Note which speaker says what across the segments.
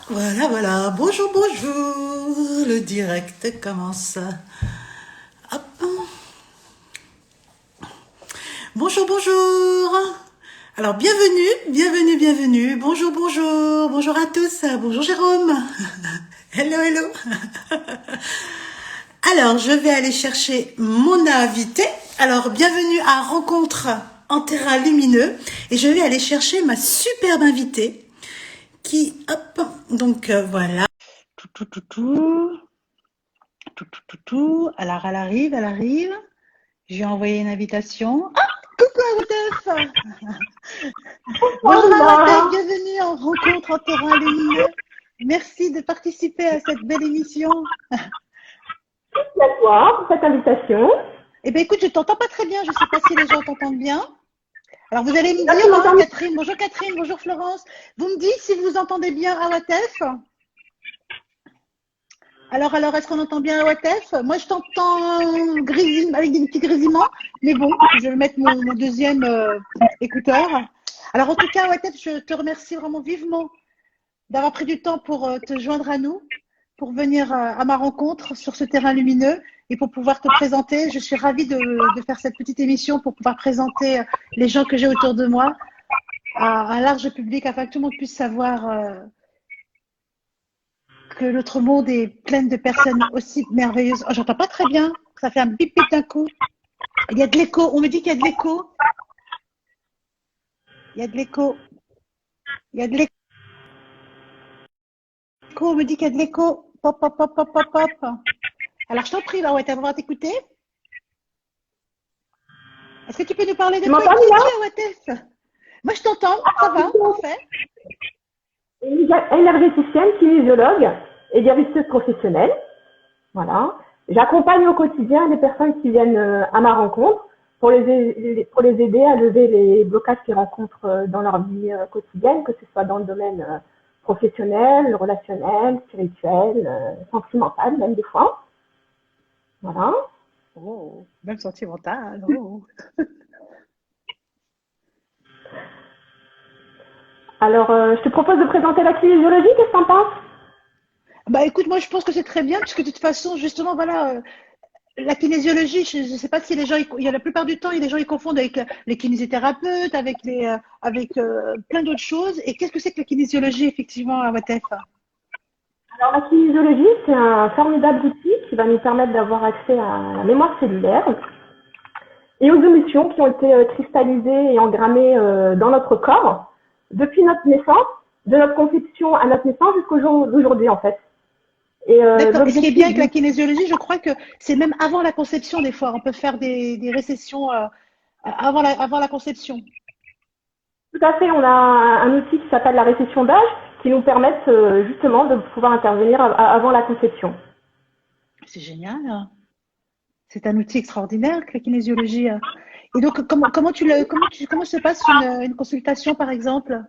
Speaker 1: Voilà, voilà. Bonjour, bonjour. Le direct commence. Hop. Bonjour, bonjour. Alors, bienvenue, bienvenue, bienvenue. Bonjour, bonjour. Bonjour à tous. Bonjour, Jérôme. Hello, hello. Alors, je vais aller chercher mon invité. Alors, bienvenue à Rencontre en terrain lumineux. Et je vais aller chercher ma superbe invitée qui, hop, donc voilà. Tout, tout, tout, tout. Tout, tout, tout, tout. Alors, elle arrive, elle arrive. Je lui ai envoyé une invitation. Ah, coucou Awatef. Bonjour Awatef,
Speaker 2: Voilà,
Speaker 1: bienvenue en rencontre en terrain lumineux. Merci de participer à cette belle émission.
Speaker 2: merci à toi pour cette invitation.
Speaker 1: Eh bien, écoute, je t'entends pas très bien. Je ne sais pas si les gens t'entendent bien. Alors, vous allez me
Speaker 2: Là, tu
Speaker 1: dire, hein,
Speaker 2: m'entends mieux?
Speaker 1: Catherine, bonjour Florence. Vous me dites si vous entendez bien Awatef. Alors, est-ce qu'on entend bien Awatef? Moi, je t'entends avec des petits grésillements, mais bon, je vais mettre mon deuxième écouteur. Alors, en tout cas, Awatef, je te remercie vraiment vivement d'avoir pris du temps pour te joindre à nous, pour venir à ma rencontre sur ce terrain lumineux et pour pouvoir te présenter. Je suis ravie de faire cette petite émission pour pouvoir présenter les gens que j'ai autour de moi à un large public afin que tout le monde puisse savoir que notre monde est plein de personnes aussi merveilleuses. Oh, j'entends pas très bien. Ça fait un bip bip d'un coup. Il y a de l'écho. On me dit qu'il y a de l'écho. Il y a de l'écho. Il y a de l'écho. On me dit qu'il y a de l'écho. Pop, pop, pop, pop, pop, pop. Alors, je t'en prie, là, ouais, tu vas t'écouter. Est-ce que tu peux nous parler de
Speaker 2: Tu
Speaker 1: toi?
Speaker 2: m'entends
Speaker 1: Qui
Speaker 2: là?
Speaker 1: es-tu, Awatef? Moi, je t'entends. Ça va, parfait.
Speaker 2: Énergéticienne, kinésiologue et guérisseuse professionnelle. Voilà. J'accompagne au quotidien les personnes qui viennent à ma rencontre pour les aider à lever les blocages qu'ils rencontrent dans leur vie quotidienne, que ce soit dans le domaine professionnel, relationnel, spirituel, sentimental, même des fois. Voilà.
Speaker 1: Oh, même sentimental. Oh.
Speaker 2: Alors, je te propose de présenter la kinésiologie, qu'est-ce que t'en penses?
Speaker 1: Bah écoute, moi je pense que c'est très bien, puisque de toute façon, justement, voilà, la kinésiologie, je ne sais pas si les gens, il y a la plupart du temps, les gens ils confondent avec les kinésithérapeutes, avec plein d'autres choses. Et qu'est-ce que c'est que la kinésiologie, effectivement, à Watef?
Speaker 2: Alors, la kinésiologie, c'est un formidable outil qui va nous permettre d'avoir accès à la mémoire cellulaire et aux émotions qui ont été cristallisées et engrammées dans notre corps depuis notre naissance, de notre conception à notre naissance jusqu'au jour d'aujourd'hui, en fait. Et
Speaker 1: D'accord. Et ce qui est bien
Speaker 2: l'objectif
Speaker 1: avec la
Speaker 2: du...
Speaker 1: kinésiologie, je crois que c'est même avant la conception, des fois. On peut faire des récessions avant la conception.
Speaker 2: Tout à fait, on a un outil qui s'appelle la récession d'âge qui nous permet justement de pouvoir intervenir avant la conception.
Speaker 1: C'est génial, hein. C'est un outil extraordinaire, que la kinésiologie. Et donc, comment se passe une consultation, par exemple?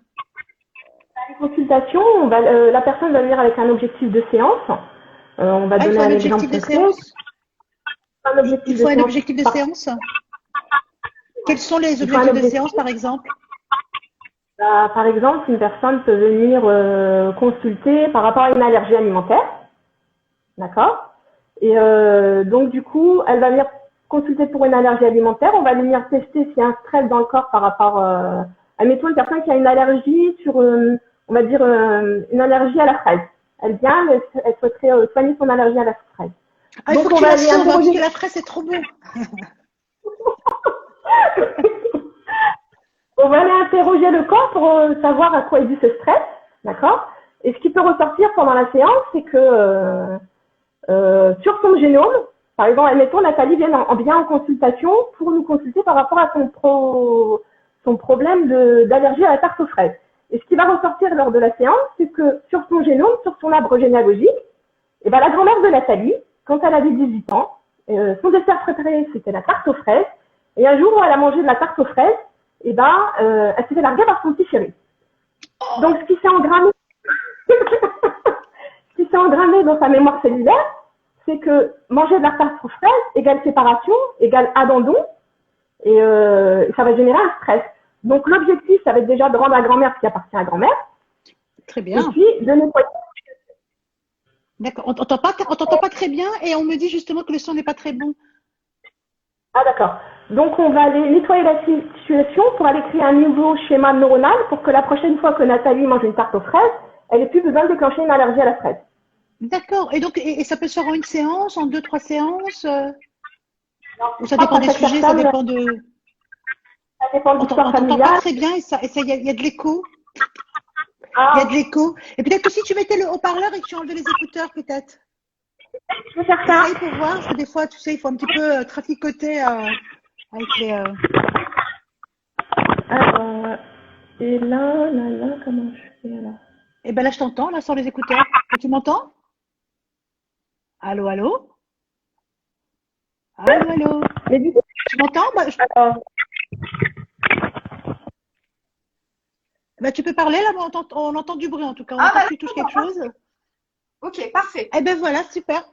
Speaker 2: Les consultations, la personne va venir avec un objectif de séance. On va
Speaker 1: Ah, il
Speaker 2: donner
Speaker 1: faut un
Speaker 2: un exemple
Speaker 1: objectif de
Speaker 2: concret.
Speaker 1: séance?
Speaker 2: Un
Speaker 1: Il
Speaker 2: objectif
Speaker 1: faut
Speaker 2: de
Speaker 1: un
Speaker 2: séance
Speaker 1: objectif de
Speaker 2: par
Speaker 1: séance? Quels sont les
Speaker 2: Il faut un
Speaker 1: objectifs de
Speaker 2: objectif.
Speaker 1: séance, par exemple?
Speaker 2: Bah, par exemple, une personne peut venir consulter par rapport à une allergie alimentaire, d'accord. Et donc du coup, elle va venir consulter pour une allergie alimentaire. On va venir tester s'il y a un stress dans le corps par rapport, admettons une personne qui a une allergie sur, on va dire une allergie à la fraise. Elle vient, elle souhaiterait soigner son allergie à la fraise.
Speaker 1: Ah, il faut
Speaker 2: Donc
Speaker 1: que
Speaker 2: on
Speaker 1: tu
Speaker 2: va
Speaker 1: la
Speaker 2: aller
Speaker 1: sauves, hein, parce
Speaker 2: interroger.
Speaker 1: que la fraise, c'est trop bon.
Speaker 2: On va aller interroger le corps pour savoir à quoi est dû ce stress, d'accord. Et ce qui peut ressortir pendant la séance, c'est que sur son génome, par exemple, admettons, Nathalie vient en consultation pour nous consulter par rapport à son problème d'allergie à la tarte aux fraises. Et ce qui va ressortir lors de la séance, c'est que sur son génome, sur son arbre généalogique, et ben, la grand-mère de Nathalie, quand elle avait 18 ans, son dessert préféré, c'était la tarte aux fraises. Et un jour où elle a mangé de la tarte aux fraises, et ben, elle s'est fait larguer par son petit chéri. Donc, ce qui s'est engrammé dans sa mémoire cellulaire, c'est que manger de la tarte aux fraises égale séparation, égale abandon, et ça va générer un stress. Donc l'objectif, ça va être déjà de rendre la grand-mère ce qui appartient à la grand-mère,
Speaker 1: Très
Speaker 2: et
Speaker 1: bien.
Speaker 2: puis de nettoyer.
Speaker 1: D'accord. On t'entend pas très bien et on me dit justement que le son n'est pas très bon.
Speaker 2: Ah, d'accord. Donc, on va aller nettoyer la situation pour aller créer un nouveau schéma neuronal pour que la prochaine fois que Nathalie mange une tarte aux fraises, elle n'ait plus besoin de déclencher une allergie à la fraise.
Speaker 1: D'accord. Et donc, et ça peut se faire en une séance, en deux, trois séances,
Speaker 2: Alors,
Speaker 1: ou
Speaker 2: je
Speaker 1: ça
Speaker 2: crois
Speaker 1: dépend
Speaker 2: qu'à
Speaker 1: des
Speaker 2: chaque
Speaker 1: sujets, ça
Speaker 2: personne,
Speaker 1: dépend de.
Speaker 2: ça dépend de l'histoire
Speaker 1: On t'entend pas
Speaker 2: familiale.
Speaker 1: très bien il y a de l'écho. Il y a de
Speaker 2: Ah,
Speaker 1: l'écho. Et peut-être que si tu mettais le haut-parleur et que tu enlevais les écouteurs, peut-être.
Speaker 2: je vais faire ça.
Speaker 1: Essaye pour voir, parce que des fois, tu sais, il faut un petit peu traficoter avec les.
Speaker 2: Alors, et là, comment je fais là?
Speaker 1: Eh ben là, je t'entends, là, sans les écouteurs. Et tu m'entends? Allô, allô? Allô, allô?
Speaker 2: Mais du coup,
Speaker 1: Tu m'entends?
Speaker 2: alors,
Speaker 1: Bah, tu peux parler, là, on entend du bruit en tout cas. On
Speaker 3: Ah
Speaker 1: entend
Speaker 3: bah
Speaker 1: que tu touches quelque
Speaker 3: d'accord,
Speaker 1: chose.
Speaker 3: ok, parfait.
Speaker 1: Eh ben voilà, super.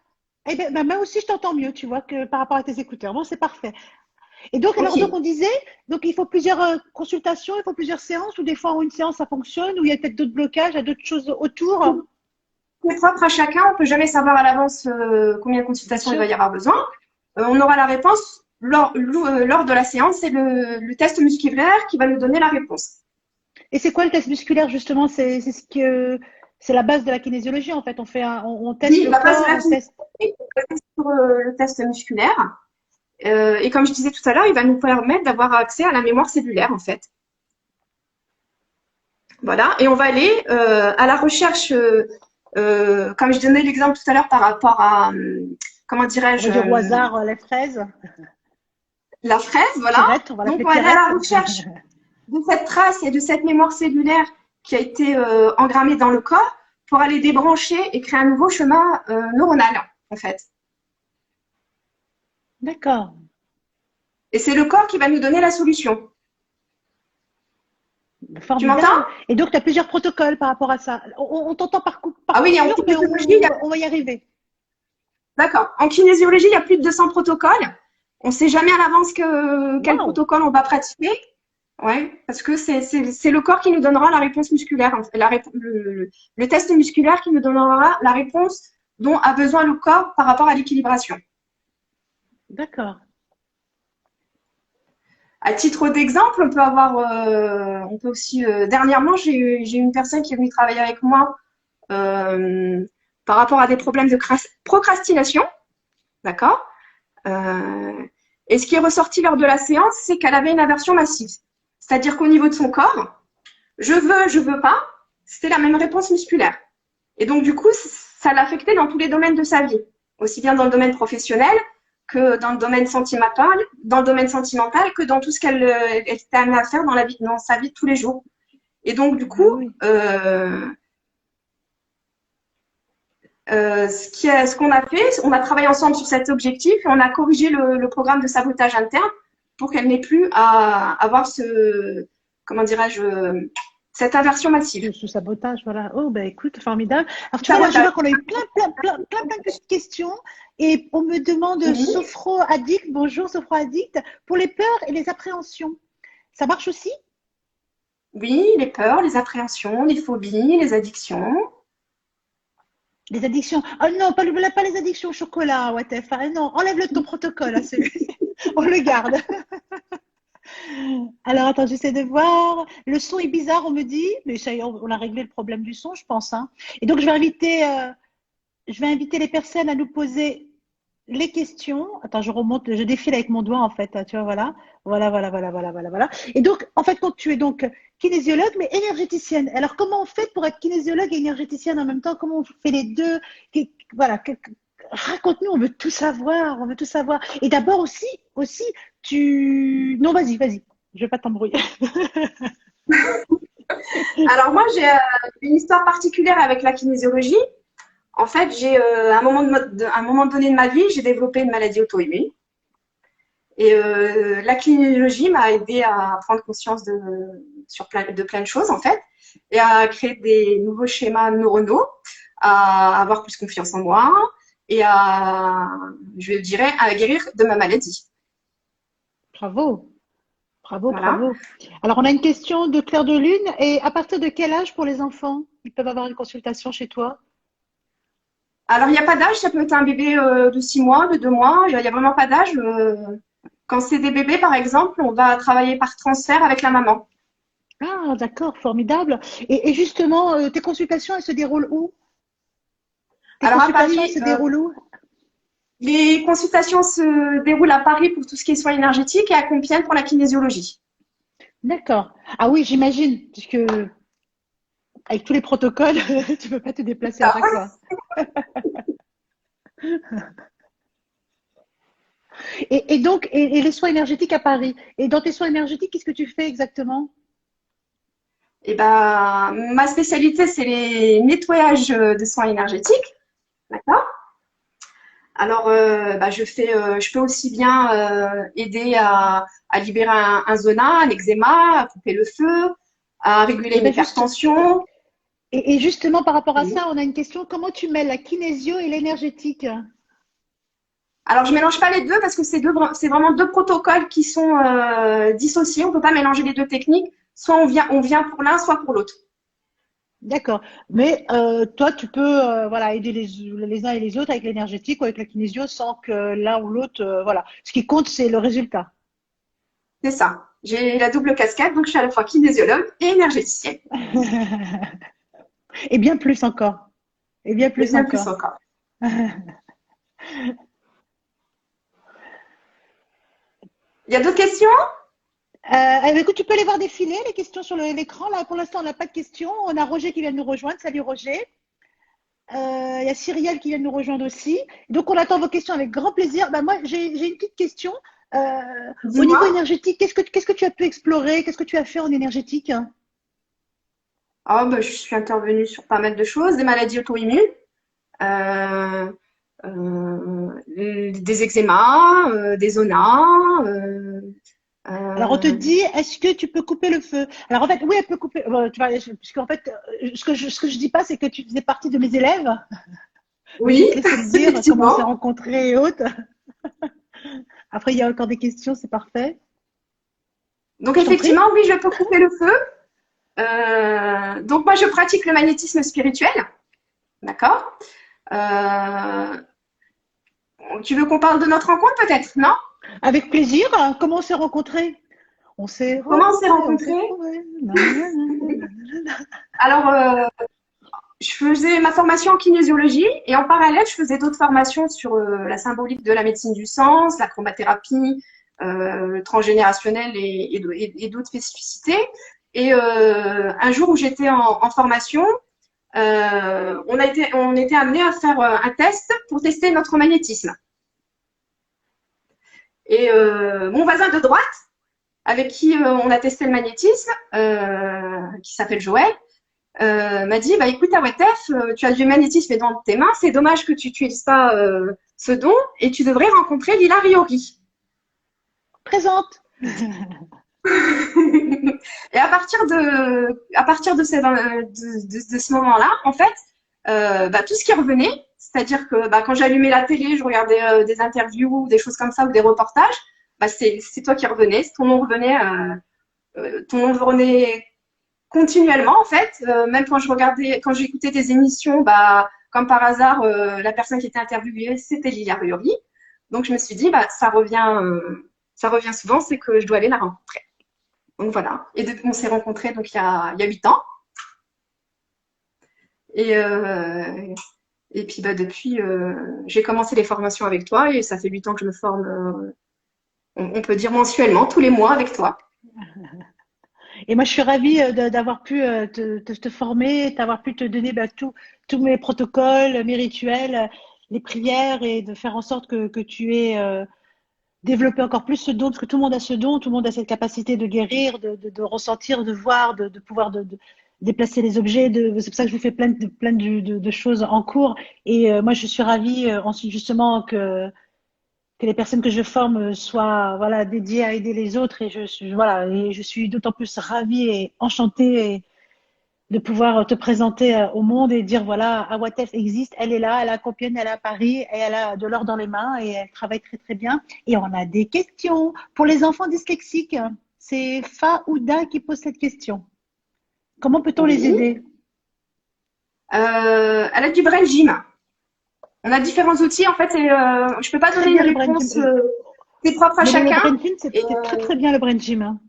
Speaker 1: Eh ben, bah, moi aussi, je t'entends mieux, tu vois, que par rapport à tes écouteurs. Bon, c'est parfait. Et donc,
Speaker 3: Ok.
Speaker 1: alors, donc on disait, donc il faut plusieurs consultations, il faut plusieurs séances, ou des fois en une séance ça fonctionne, ou il y a peut-être d'autres blocages, il y a d'autres choses autour.
Speaker 3: C'est propre à chacun, on peut jamais savoir à l'avance combien de
Speaker 1: Bien
Speaker 3: consultations il
Speaker 1: sûr.
Speaker 3: va y avoir besoin. On aura la réponse lors de la séance, c'est le test musculaire qui va nous donner la réponse.
Speaker 1: Et c'est quoi le test musculaire justement? C'est ce que c'est la base de la kinésiologie en fait. On teste
Speaker 3: Oui,
Speaker 1: le
Speaker 3: la base de
Speaker 1: corps,
Speaker 3: la
Speaker 1: on teste.
Speaker 3: kinésithérapie, on va tester sur le test musculaire. Et comme je disais tout à l'heure, il va nous permettre d'avoir accès à la mémoire cellulaire en fait. Voilà, et on va aller à la recherche, comme je donnais l'exemple tout à l'heure par rapport à, comment
Speaker 1: On va
Speaker 3: dirais-je,
Speaker 1: dire au hasard les fraises,
Speaker 3: la fraise, voilà.
Speaker 1: Pierrette, on va
Speaker 3: Donc
Speaker 1: l'appeler
Speaker 3: on va aller à
Speaker 1: Pierrette.
Speaker 3: la recherche de cette trace et de cette mémoire cellulaire qui a été engrammée dans le corps pour aller débrancher et créer un nouveau chemin neuronal, en fait.
Speaker 1: D'accord,
Speaker 3: Et c'est le corps qui va nous donner la solution. Tu m'entends?
Speaker 1: formidable. Et donc tu as plusieurs protocoles par rapport à ça. On t'entend par
Speaker 3: Ah
Speaker 1: coup
Speaker 3: oui, et en
Speaker 1: sûr, mais
Speaker 3: kinésiologie, il y a...
Speaker 1: on va y arriver.
Speaker 3: D'accord. En kinésiologie, il y a plus de 200 protocoles. On ne sait jamais à l'avance quel
Speaker 1: Waouh,
Speaker 3: protocole on va pratiquer. Ouais, parce que c'est le corps qui nous donnera la réponse musculaire, le test musculaire qui nous donnera la réponse dont a besoin le corps par rapport à l'équilibration.
Speaker 1: d'accord.
Speaker 3: À titre d'exemple, on peut aussi, dernièrement, j'ai une personne qui est venue travailler avec moi euh, par rapport à des problèmes de procrastination, d'accord? Et ce qui est ressorti lors de la séance, c'est qu'elle avait une aversion massive. C'est-à-dire qu'au niveau de son corps, je veux pas, c'était la même réponse musculaire. Et donc, du coup, ça l'affectait dans tous les domaines de sa vie, aussi bien dans le domaine professionnel que dans le domaine sentimental que dans tout ce qu'elle était amenée à faire dans sa vie de tous les jours. Et donc, du
Speaker 1: Ah
Speaker 3: coup,
Speaker 1: oui,
Speaker 3: ce qu'on a fait, on a travaillé ensemble sur cet objectif et on a corrigé le programme de sabotage interne pour qu'elle n'ait plus à avoir comment dirais-je, cette aversion massive.
Speaker 1: sous sabotage, voilà. Oh, ben écoute, formidable. Alors, tu vois, là, je
Speaker 3: Sabotage.
Speaker 1: vois qu'on a eu plein de petites questions. Et on me demande,
Speaker 3: Oui,
Speaker 1: Sophro Addict, bonjour Sophro Addict, pour les peurs et les appréhensions. Ça marche aussi?
Speaker 3: oui, les peurs, les appréhensions, les phobies, les addictions.
Speaker 1: Les addictions. Oh non, pas les addictions au chocolat, Watef. Ah non, enlève-le de ton protocole, hein, celui. On le garde. Alors, attends, j'essaie de voir. Le son est bizarre, on me dit. Mais ça, on a réglé le problème du son, je pense, hein. Et donc, je vais inviter les personnes à nous poser les questions. Attends, je remonte, je défile avec mon doigt en fait. Tu vois, voilà. Voilà. Et donc, en fait, quand tu es donc kinésiologue, mais énergéticienne. Alors, comment on fait pour être kinésiologue et énergéticienne en même temps? Comment on fait les deux? Voilà. Raconte-nous, on veut tout savoir. On veut tout savoir. Et d'abord aussi, tu. Non, vas-y. Je vais pas t'embrouiller.
Speaker 3: Alors moi, j'ai une histoire particulière avec la kinésiologie. En fait, à un moment donné de ma vie, j'ai développé une maladie auto-immune. Et la kinésiologie m'a aidé à prendre conscience de plein de choses, en fait, et à créer des nouveaux schémas neuronaux, à avoir plus confiance en moi et je dirais, à guérir de ma maladie.
Speaker 1: Bravo.
Speaker 3: Voilà.
Speaker 1: Bravo. Alors, on a une question de Claire de Lune. Et à partir de quel âge pour les enfants ils peuvent avoir une consultation chez toi?
Speaker 3: Alors, il n'y a pas d'âge, ça peut être un bébé de 6 mois, de 2 mois, il n'y a vraiment pas d'âge. Quand c'est des bébés, par exemple, on va travailler par transfert avec la maman.
Speaker 1: Ah, d'accord, formidable. Et justement, tes consultations, elles se déroulent où? Tes
Speaker 3: Alors, à
Speaker 1: consultations, elles
Speaker 3: Paris,
Speaker 1: se déroulent où?
Speaker 3: les consultations se déroulent à Paris pour tout ce qui est soins énergétiques et à Compiègne pour la kinésiologie.
Speaker 1: D'accord. Ah oui, j'imagine, puisque avec tous les protocoles, tu peux pas te déplacer à
Speaker 3: Ça.
Speaker 1: chaque fois. Et donc, et les soins énergétiques à Paris. Et dans tes soins énergétiques, qu'est-ce que tu fais exactement?
Speaker 3: Et ben, ma spécialité, c'est les nettoyages de soins énergétiques. D'accord? Alors, bah, je peux aussi bien aider à libérer un zona, un eczéma, à couper le feu, à réguler
Speaker 1: Et
Speaker 3: une
Speaker 1: ben juste,
Speaker 3: hypertension.
Speaker 1: et justement par rapport à
Speaker 3: Oui.
Speaker 1: ça, on a une question. Comment tu mêles la kinésio et l'énergétique?
Speaker 3: Alors, je mélange pas les deux parce que c'est vraiment deux protocoles qui sont dissociés. On peut pas mélanger les deux techniques. Soit on vient pour l'un, soit pour l'autre.
Speaker 1: D'accord. Mais toi, tu peux voilà, aider les uns et les autres avec l'énergétique ou avec la kinésio sans que l'un ou l'autre, voilà. Ce qui compte, c'est le résultat.
Speaker 3: C'est ça. J'ai la double casquette, donc je suis à la fois kinésiologue et énergéticienne.
Speaker 1: Et bien plus encore. Et bien
Speaker 3: Et
Speaker 1: plus
Speaker 3: bien plus
Speaker 1: encore.
Speaker 3: encore. Il y a d'autres questions?
Speaker 1: Écoute, tu peux les voir défiler, les questions sur l'écran. Là, pour l'instant, on n'a pas de questions. On a Roger qui vient de nous rejoindre. Salut Roger. Il y a Cyrielle qui vient de nous rejoindre aussi. Donc, on attend vos questions avec grand plaisir. Bah, moi, j'ai une petite question. Au
Speaker 3: Dis-moi.
Speaker 1: niveau énergétique, qu'est-ce que tu as pu explorer? Qu'est-ce que tu as fait en énergétique?
Speaker 3: Ah, bah, je suis intervenue sur pas mal de choses, des maladies auto-immunes, euh, des eczémas, des zonas.
Speaker 1: Alors, on te
Speaker 3: Euh,
Speaker 1: dit, est-ce que tu peux couper le feu? Alors, en fait, oui, elle peut couper. Tu vois, puisqu'en fait, ce que je dis pas, c'est que tu faisais partie de mes élèves. Mais je vais
Speaker 3: oui,
Speaker 1: te laisser le dire, comment on s'est
Speaker 3: effectivement.
Speaker 1: rencontrés et autres. Après, il y a encore des questions, c'est parfait.
Speaker 3: Donc,
Speaker 1: Je t'en prie.
Speaker 3: effectivement, oui, je peux couper le feu. Donc, moi, je pratique le magnétisme spirituel. D'accord? Euh, Tu veux qu'on parle de notre rencontre, peut-être, non?
Speaker 1: Avec plaisir. Comment on s'est rencontrés? On s'est
Speaker 3: Comment on s'est
Speaker 1: rencontrés, on s'est
Speaker 3: rencontrés?
Speaker 1: trouvés. Nanana.
Speaker 3: Alors, je faisais ma formation en kinésiologie et en parallèle, je faisais d'autres formations sur la symbolique de la médecine du sens, la chromathérapie, le transgénérationnel et d'autres spécificités. Et un jour où j'étais en formation, on était amené à faire un test pour tester notre magnétisme. Et mon voisin de droite, avec qui on a testé le magnétisme, qui s'appelle Joël, m'a dit bah écoute Awatef, tu as du magnétisme dans tes mains, c'est dommage que tu n'utilises pas ce don et tu devrais rencontrer Lila Riori.
Speaker 1: Présente.
Speaker 3: Et à partir de ce moment-là, en fait, bah, tout ce qui revenait, c'est-à-dire que bah, quand j'allumais la télé, je regardais des interviews, des choses comme ça ou des reportages, bah, c'est toi qui revenais, ton nom revenait continuellement en fait. Même quand j'écoutais des émissions, bah, comme par hasard, la personne qui était interviewée, c'était Lilia Riori. Donc je me suis dit, bah, ça revient souvent, c'est que je dois aller la rencontrer. Donc voilà. Et on s'est rencontrés donc il y a 8 ans. Et, et puis bah, depuis, j'ai commencé les formations avec toi et ça fait 8 ans que je me forme, on peut dire mensuellement, tous les mois avec toi.
Speaker 1: Et moi, je suis ravie d'avoir pu te former, d'avoir pu te donner bah, tous mes protocoles, mes rituels, les prières et de faire en sorte que tu aies développé encore plus ce don, parce que tout le monde a ce don, tout le monde a cette capacité de guérir, de ressentir, de voir, de pouvoir de déplacer les objets. C'est pour ça que je vous fais plein de choses en cours. Et moi, je suis ravie ensuite justement que les personnes que je forme soient voilà dédiées à aider les autres et voilà et je suis d'autant plus ravie et enchantée de pouvoir te présenter au monde et dire voilà Awatef existe, elle est là, elle est à Compiègne, elle est à Paris et elle a de l'or dans les mains et elle travaille très très bien et on a des questions pour les enfants dyslexiques. C'est Faouda qui pose cette question. Comment peut-on les
Speaker 3: Oui.
Speaker 1: aider?
Speaker 3: Elle a du brain gym. On a différents outils, en fait, et je peux pas
Speaker 1: Très
Speaker 3: donner une
Speaker 1: bien le brain gym.
Speaker 3: réponse qui est propre à
Speaker 1: Mais le
Speaker 3: chacun.
Speaker 1: brain gym,
Speaker 3: Et
Speaker 1: c'est très très bien le brain gym, hein.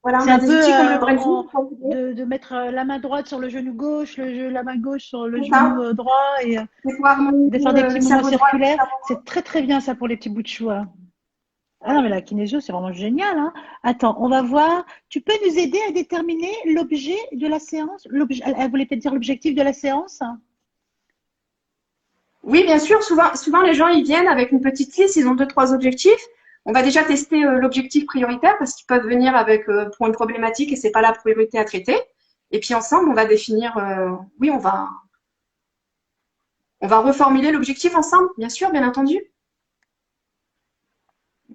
Speaker 3: voilà, on
Speaker 1: C'est
Speaker 3: a
Speaker 1: un
Speaker 3: des
Speaker 1: peu
Speaker 3: outils comme le brain gym pour aider.
Speaker 1: de mettre la main droite sur le genou gauche, la main gauche sur le
Speaker 3: C'est
Speaker 1: genou
Speaker 3: ça.
Speaker 1: droit et
Speaker 3: C'est pour
Speaker 1: de faire
Speaker 3: harmoniser
Speaker 1: des petits
Speaker 3: le
Speaker 1: mouvements
Speaker 3: cerveau droit et le
Speaker 1: circulaires.
Speaker 3: cerveau
Speaker 1: C'est très très bien ça pour les petits bouts de chou, hein. Ah non,
Speaker 3: gauche.
Speaker 1: mais la kinésio, c'est vraiment génial, hein. Attends, on va voir. Tu peux nous aider à déterminer l'objet de la séance? Elle voulait peut-être dire l'objectif de la séance?
Speaker 3: Oui, bien sûr. Souvent, les gens, ils viennent avec une petite liste. Ils ont deux, trois objectifs. On va déjà tester l'objectif prioritaire parce qu'ils peuvent venir avec pour une problématique et c'est pas la priorité à traiter. Et puis ensemble, on va définir. Oui, on va reformuler l'objectif ensemble, bien sûr, bien entendu.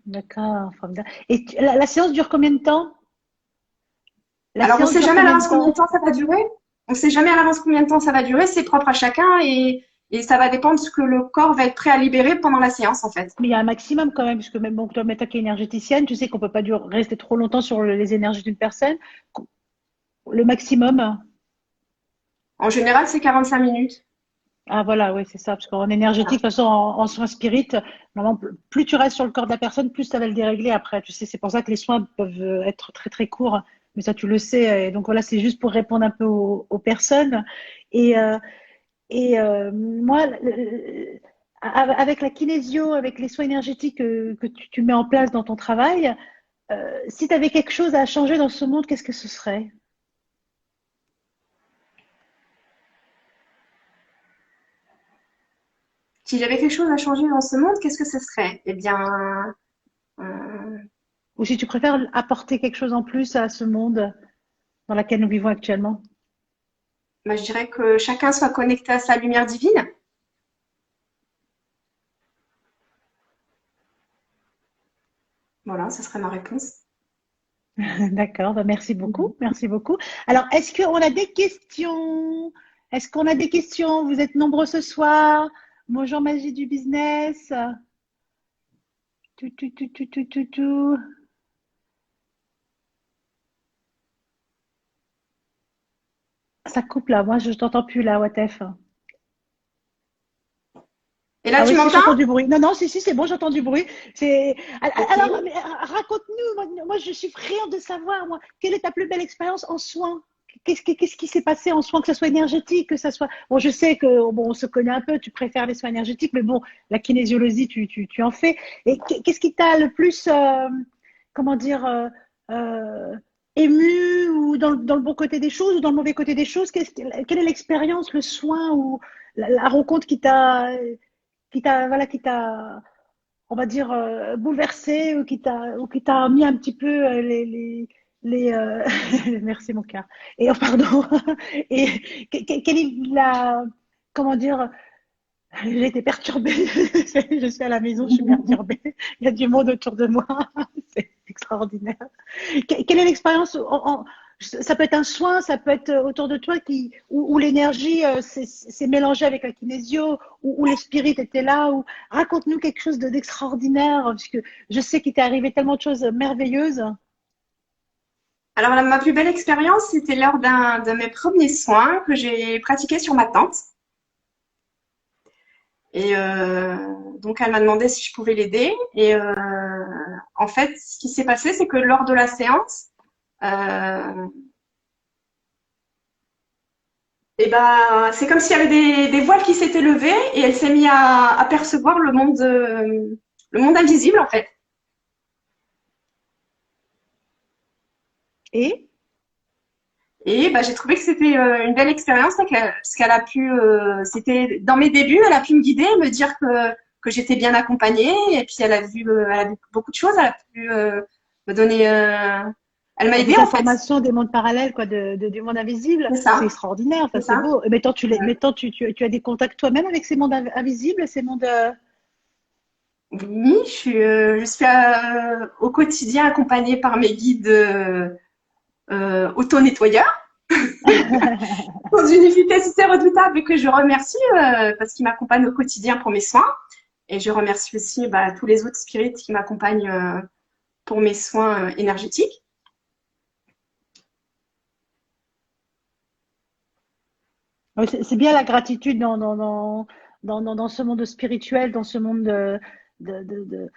Speaker 1: D'accord, formidable. Et la séance dure combien de temps? La
Speaker 3: Alors, on
Speaker 1: séance
Speaker 3: sait
Speaker 1: dure
Speaker 3: jamais à
Speaker 1: combien de
Speaker 3: l'avance combien de
Speaker 1: temps?
Speaker 3: temps ça va durer. On sait jamais à l'avance combien de temps ça va durer. C'est propre à chacun et ça va dépendre de ce que le corps va être prêt à libérer pendant la séance, en fait.
Speaker 1: Mais il y a un maximum quand même, puisque même bon, toi, mais toi qui es énergéticienne, tu sais qu'on peut pas rester trop longtemps sur les énergies d'une personne. Le maximum.
Speaker 3: En général, c'est 45 minutes.
Speaker 1: Ah voilà, oui, c'est ça. Parce qu'en énergétique, de toute façon, en soins spirit, normalement, plus tu restes sur le corps de la personne, plus ça va le dérégler après. Tu sais, c'est pour ça que les soins peuvent être très très courts. Mais ça, tu le sais. Et donc voilà, c'est juste pour répondre un peu aux personnes. Et, moi, avec la kinésio, avec les soins énergétiques que tu mets en place dans ton travail, si tu avais quelque chose à changer dans ce monde, qu'est-ce que ce serait?
Speaker 3: Si j'avais quelque chose à changer dans ce monde, qu'est-ce que ce serait? Eh bien, euh,
Speaker 1: Ou si tu préfères apporter quelque chose en plus à ce monde dans lequel nous vivons actuellement?
Speaker 3: je dirais que chacun soit connecté à sa lumière divine. Voilà, ce serait ma réponse.
Speaker 1: D'accord, bah merci
Speaker 3: Mhm.
Speaker 1: beaucoup, merci beaucoup. Alors, est-ce qu'on a des questions? Est-ce qu'on a des questions? Vous êtes nombreux ce soir. Bonjour Magie du business. Tout, tout, tout, tout, tout, tout, tout. Ça coupe là, moi je t'entends plus là, Watef.
Speaker 3: Et là,
Speaker 1: Ah
Speaker 3: tu
Speaker 1: oui, si
Speaker 3: m'entends?
Speaker 1: j'entends du bruit. Non, non, si, c'est bon, j'entends du bruit. C'est.
Speaker 3: Ok.
Speaker 1: Alors, raconte-nous. Moi, je suis friande de savoir, moi, quelle est ta plus belle expérience en soins? Qu'est-ce qui s'est passé en soins, que ce soit énergétique, que ce soit. Bon, je sais que bon, on se connaît un peu. Tu préfères les soins énergétiques, mais bon, la kinésiologie, tu en fais. Et qu'est-ce qui t'a le plus, comment dire, euh, ému ou dans le bon côté des choses ou dans le mauvais côté des choses? Quelle est l'expérience, le soin ou la rencontre qui t'a, on va dire, bouleversé ou qui t'a mis un petit peu merci mon cœur. Et oh, pardon. Et quelle est comment dire, j'ai été perturbée. Je suis à la maison, je suis perturbée. Il y a du monde autour de moi. C'est extraordinaire. Quelle est l'expérience ça peut être un soin, ça peut être autour de toi où l'énergie s'est mélangée avec la kinésio, où les spirites étaient là. Raconte-nous quelque chose d'extraordinaire, parce que je sais qu'il t'est arrivé tellement de choses merveilleuses.
Speaker 3: Alors, ma plus belle expérience, c'était lors d'un de mes premiers soins que j'ai pratiqué sur ma tante. Et donc, elle m'a demandé si je pouvais l'aider. Et en fait, ce qui s'est passé, c'est que lors de la séance, euh, et ben, c'est comme s'il y avait des voiles qui s'étaient levées et elle s'est mise à percevoir le monde invisible, en fait.
Speaker 1: Et
Speaker 3: Et bah, j'ai trouvé que c'était une belle expérience parce qu'elle a pu, c'était dans mes débuts, elle a pu me guider, me dire que j'étais bien accompagnée. Et puis elle a vu beaucoup de choses. Elle a pu me donner, elle m'a aidée
Speaker 1: des
Speaker 3: en fait.
Speaker 1: informations des mondes parallèles, quoi, du monde invisible,
Speaker 3: C'est
Speaker 1: c'est
Speaker 3: ça,
Speaker 1: extraordinaire, ça
Speaker 3: c'est
Speaker 1: c'est
Speaker 3: ça.
Speaker 1: beau. Mettons, tu as des contacts toi-même avec ces mondes invisibles, ces mondes.
Speaker 3: Oui, je suis au quotidien accompagnée par mes guides auto-nettoyeurs dans une efficacité redoutable et que je remercie parce qu'ils m'accompagnent au quotidien pour mes soins. Et je remercie aussi bah, tous les autres spirites qui m'accompagnent pour mes soins énergétiques.
Speaker 1: Oui, c'est bien la gratitude dans ce monde spirituel, dans ce monde de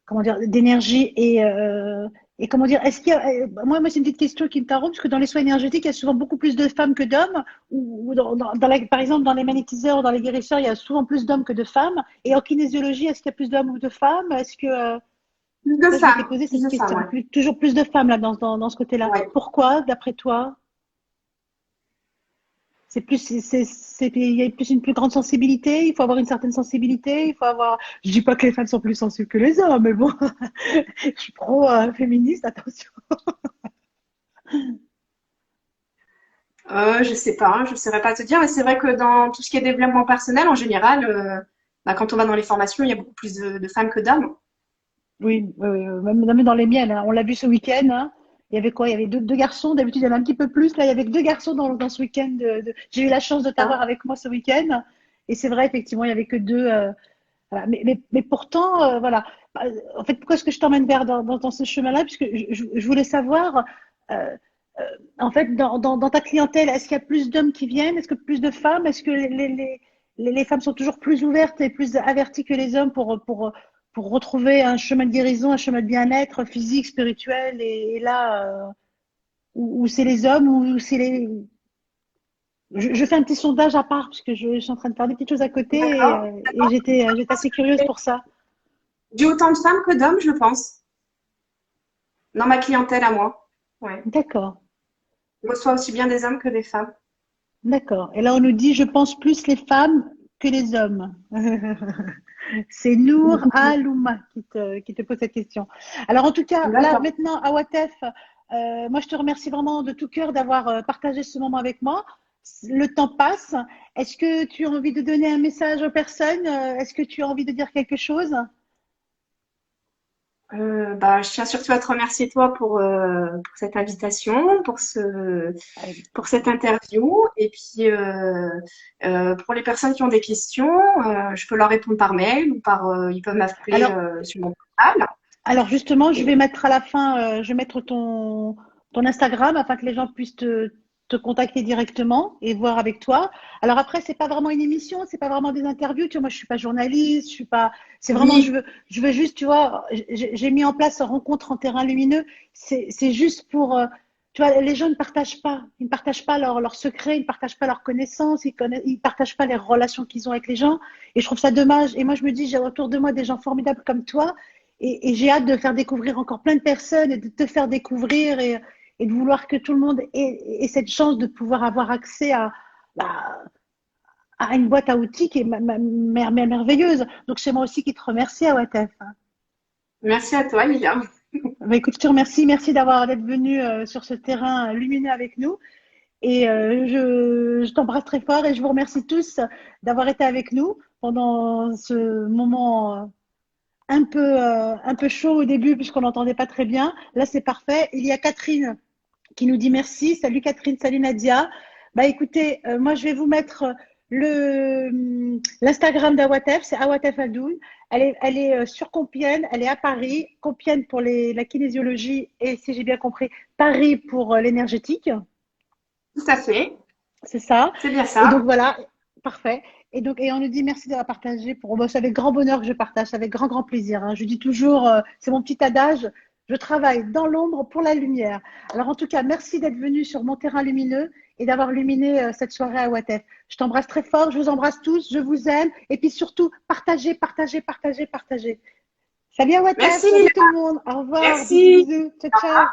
Speaker 1: comment dire, d'énergie et comment dire, est-ce qu'il y a, moi, c'est une petite question qui me taraude, parce que dans les soins énergétiques, il y a souvent beaucoup plus de femmes que d'hommes, ou par exemple, dans les magnétiseurs, dans les guérisseurs, il y a souvent plus d'hommes que de femmes. Et en kinésiologie, est-ce qu'il y a plus d'hommes ou de femmes? Est-ce que,
Speaker 3: Plus de
Speaker 1: ça, je m'étais
Speaker 3: femmes,
Speaker 1: posé
Speaker 3: plus
Speaker 1: cette
Speaker 3: de femmes,
Speaker 1: question.
Speaker 3: ouais.
Speaker 1: Toujours plus de femmes là dans ce côté-là.
Speaker 3: Ouais.
Speaker 1: Pourquoi, d'après toi? Il y a plus une plus grande sensibilité, il faut avoir une certaine sensibilité, il faut avoir. Je dis pas que les femmes sont plus sensibles que les hommes, mais bon, je suis pro féministe, attention.
Speaker 3: Je sais pas, hein, je saurais pas te dire, mais c'est vrai que dans tout ce qui est développement personnel, en général, bah, quand on va dans les formations, il y a beaucoup plus de femmes que d'hommes.
Speaker 1: Oui, oui, oui, même dans les miennes, hein. On l'a vu ce week-end, hein. Il y avait quoi? Il y avait deux garçons. D'habitude, il y en a un petit peu plus. Là, il y avait que deux garçons dans ce week-end. J'ai eu la chance de
Speaker 3: Hein.
Speaker 1: t'avoir avec moi ce week-end. Et c'est vrai, effectivement, il y avait que deux. Voilà. Mais pourtant, voilà. En fait, pourquoi est-ce que je t'emmène vers dans ce chemin-là? Puisque je voulais savoir, euh, euh, en fait, dans ta clientèle, est-ce qu'il y a plus d'hommes qui viennent? Est-ce que plus de femmes? Est-ce que les femmes sont toujours plus ouvertes et plus averties que les hommes pour retrouver un chemin de guérison, un chemin de bien-être physique, spirituel, et là, où c'est les hommes, ou c'est les. Je fais un petit sondage à part, puisque je suis en train de faire des petites choses à côté,
Speaker 3: D'accord.
Speaker 1: et j'étais assez curieuse pour ça.
Speaker 3: J'ai autant de femmes que d'hommes, je pense, dans ma clientèle à moi. Ouais.
Speaker 1: D'accord,
Speaker 3: Je reçois aussi bien des hommes que des femmes.
Speaker 1: d'accord. Et là, on nous dit, je pense plus les femmes que les hommes. C'est Nour Alouma qui te pose cette question. Alors, en tout cas, là,
Speaker 3: D'accord.
Speaker 1: maintenant, à Watef, moi, je te remercie vraiment de tout cœur d'avoir partagé ce moment avec moi. Le temps passe. Est-ce que tu as envie de donner un message aux personnes? Est-ce que tu as envie de dire quelque chose?
Speaker 3: Bah, je tiens surtout à te remercier toi pour cette invitation, pour cette interview. Et puis pour les personnes qui ont des questions, je peux leur répondre par mail ou ils peuvent m'appeler
Speaker 1: Alors,
Speaker 3: sur mon portable.
Speaker 1: alors justement, je
Speaker 3: Et
Speaker 1: vais mettre à la fin, je vais mettre ton Instagram afin que les gens puissent te contacter directement et voir avec toi. Alors après, c'est pas vraiment une émission, c'est pas vraiment des interviews. Tu vois, moi, je suis pas journaliste, je suis pas. C'est vraiment,
Speaker 3: oui,
Speaker 1: je veux juste, tu vois, j'ai mis en place rencontre en terrain lumineux. C'est juste pour, tu vois, les gens ne partagent pas, ils ne partagent pas leurs secrets, ils ne partagent pas leurs connaissances, ils partagent pas les relations qu'ils ont avec les gens. Et je trouve ça dommage. Et moi, je me dis, j'ai autour de moi des gens formidables comme toi et j'ai hâte de faire découvrir encore plein de personnes et de te faire découvrir et de vouloir que tout le monde ait cette chance de pouvoir avoir accès bah, à une boîte à outils qui est merveilleuse. Donc, c'est moi aussi qui te remercie à WATF.
Speaker 3: merci à toi, Lilian.
Speaker 1: Bah, écoute, je te remercie. Merci d'être venu sur ce terrain lumineux avec nous. Et je t'embrasse très fort et je vous remercie tous d'avoir été avec nous pendant ce moment un peu chaud au début puisqu'on n'entendait pas très bien. Là, c'est parfait. Il y a Catherine qui nous dit merci. Salut Catherine, salut Nadia. Bah écoutez, moi je vais vous mettre l'Instagram d'Awatef, c'est Awatef Adoun. Elle est sur Compiègne, elle est à Paris. Compiègne pour la kinésiologie et si j'ai bien compris, Paris pour l'énergétique.
Speaker 3: Tout à fait,
Speaker 1: C'est ça.
Speaker 3: c'est bien
Speaker 1: Et
Speaker 3: ça.
Speaker 1: donc voilà, parfait. Et on nous dit merci d'avoir partagé. C'est avec grand bonheur que je partage, c'est avec grand plaisir, hein. Je dis toujours, c'est mon petit adage, je travaille dans l'ombre pour la lumière. Alors en tout cas, merci d'être venu sur mon terrain lumineux et d'avoir luminé cette soirée à Watef. Je t'embrasse très fort, je vous embrasse tous, je vous aime. Et puis surtout, partagez, partagez, partagez, partagez. Salut à Watef,
Speaker 3: Merci,
Speaker 1: salut
Speaker 3: Lilian.
Speaker 1: tout le monde. Au revoir, bisous,
Speaker 3: Merci.
Speaker 1: bisous. Ciao, ciao.